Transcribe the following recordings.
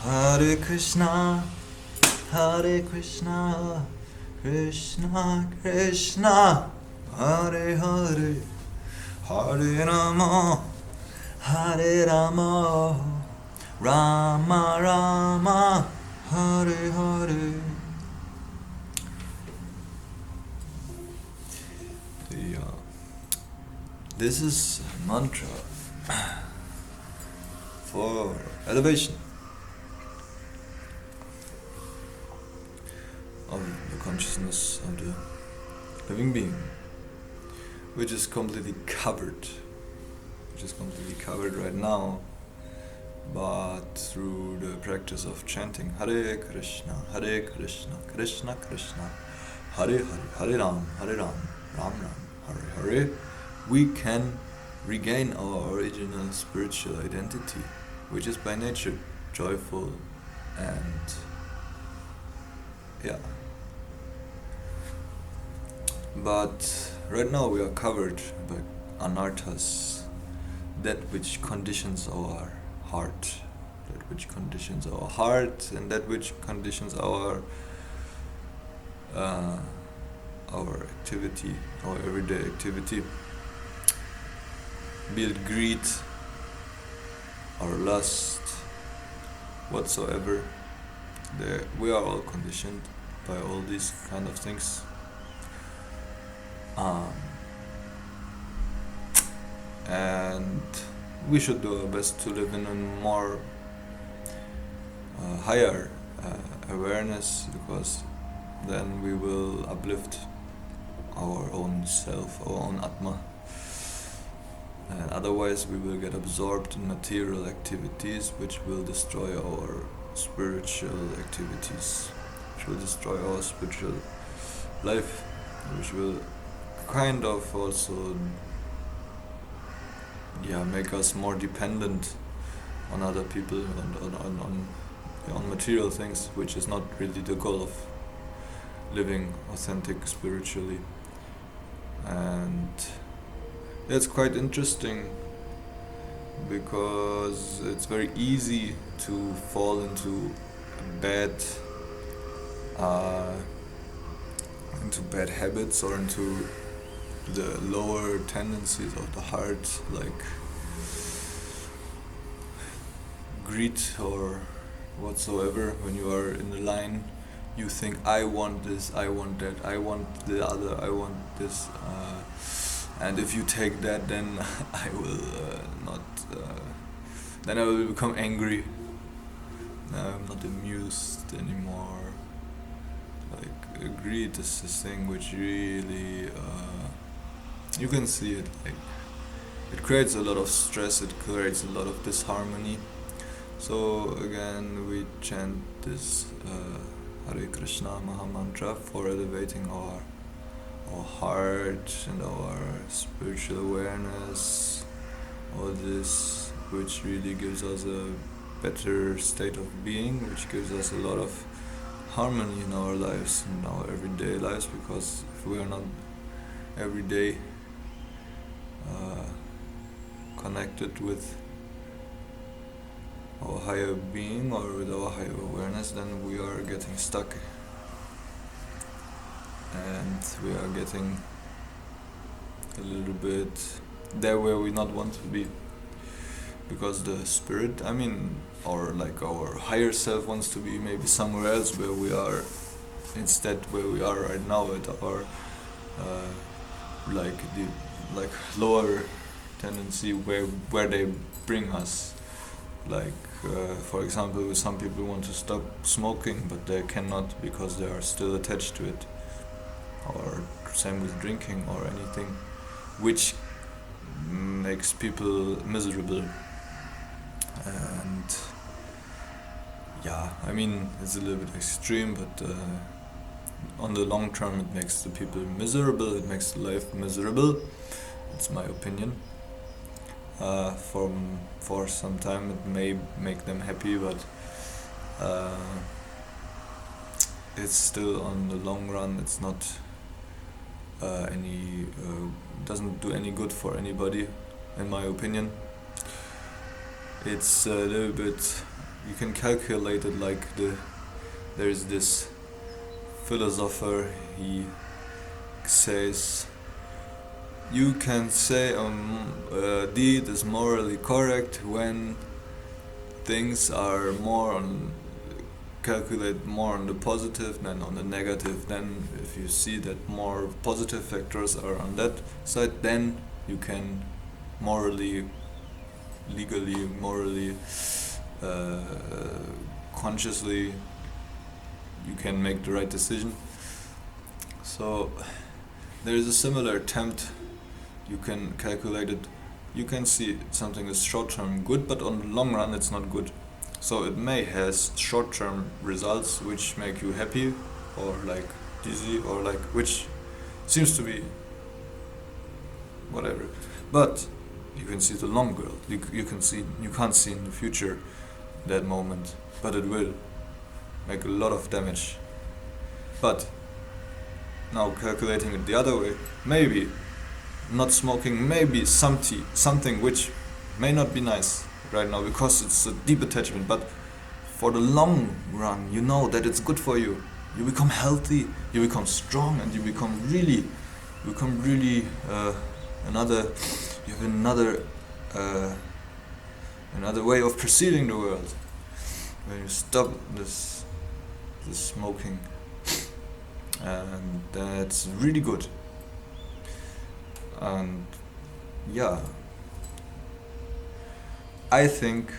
Hare Krishna, Hare Krishna, Krishna Krishna, Hare Hare, Hare Rama, Hare Rama, Rama Rama, Hare Hare. This is a mantra for elevation of the consciousness of the living being, which is completely covered right now, but through the practice of chanting Hare Krishna, Krishna Krishna, Hare Hare, Hare Ram, Ram Ram, Hare Hare, we can regain our original spiritual identity, which is by nature joyful and But right now we are covered by anarthas, that which conditions our heart, and that which conditions our activity, our everyday activity, be it greed or lust, whatsoever. We are all conditioned by all these kind of things. And we should do our best to live in a more higher awareness, because then we will uplift our own self, our own Atma. And otherwise we will get absorbed in material activities, which will destroy our spiritual activities, which will destroy our spiritual life, which will kind of also make us more dependent on other people, on material things, which is not really the goal of living authentic spiritually. And it's quite interesting, because it's very easy to fall into bad habits, or into the lower tendencies of the heart, like greed or whatsoever. When you are in the line, you think, I want this, I want that, I want the other, I want this, and if you take that, then I will then I will become angry. I'm not amused anymore. Like, greed is this thing which really, you can see it, like, it creates a lot of stress, it creates a lot of disharmony. So again, we chant this Hare Krishna Maha Mantra for elevating our heart and our spiritual awareness, all this, which really gives us a better state of being, which gives us a lot of harmony in our lives, in our everyday lives, because if we are not every day connected with our higher being or with our higher awareness, then we are getting stuck, and we are getting a little bit there where we not want to be, because the spirit, our higher self wants to be maybe somewhere else, where we are instead where we are right now, at our lower tendency, where they bring us. Like, for example, some people want to stop smoking, but they cannot, because they are still attached to it. Or same with drinking or anything, which makes people miserable. And it's a little bit extreme, but on the long term it makes the people miserable, it makes life miserable. It's my opinion. For some time it may make them happy, but it's still, on the long run, it's not doesn't do any good for anybody, in my opinion. It's a little bit you can calculate it like there's this philosopher, he says you can say a deed is morally correct when things are more on calculate more on the positive than on the negative. Then if you see that more positive factors are on that side, then you can morally, legally, morally, consciously, you can make the right decision. So there is a similar attempt. You can calculate it. You can see something is short-term good, but on the long run it's not good. So it may has short-term results which make you happy, or like dizzy, or like which seems to be whatever. But you can see the long world. You can't see in the future that moment, but it will make a lot of damage. But now calculating it the other way, maybe not smoking, maybe something which may not be nice right now because it's a deep attachment, but for the long run, you know that it's good for you. You become healthy, you become strong, and you become really another way of perceiving the world when you stop this smoking, and that's really good. And yeah, I think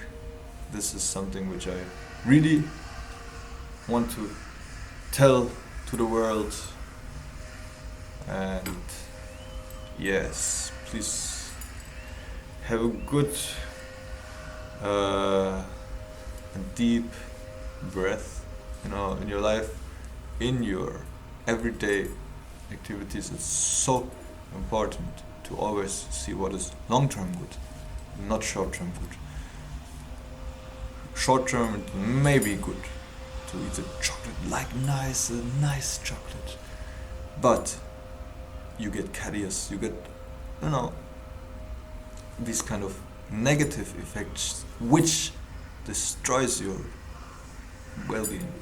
this is something which I really want to tell to the world. And yes, please have a good and deep breath, in your life, in your everyday activities. It's so important to always see what is long-term good, not short-term good. Short-term it may be good to eat a chocolate, like a nice chocolate, but you get caries, you get these kind of negative effects which destroys your well-being.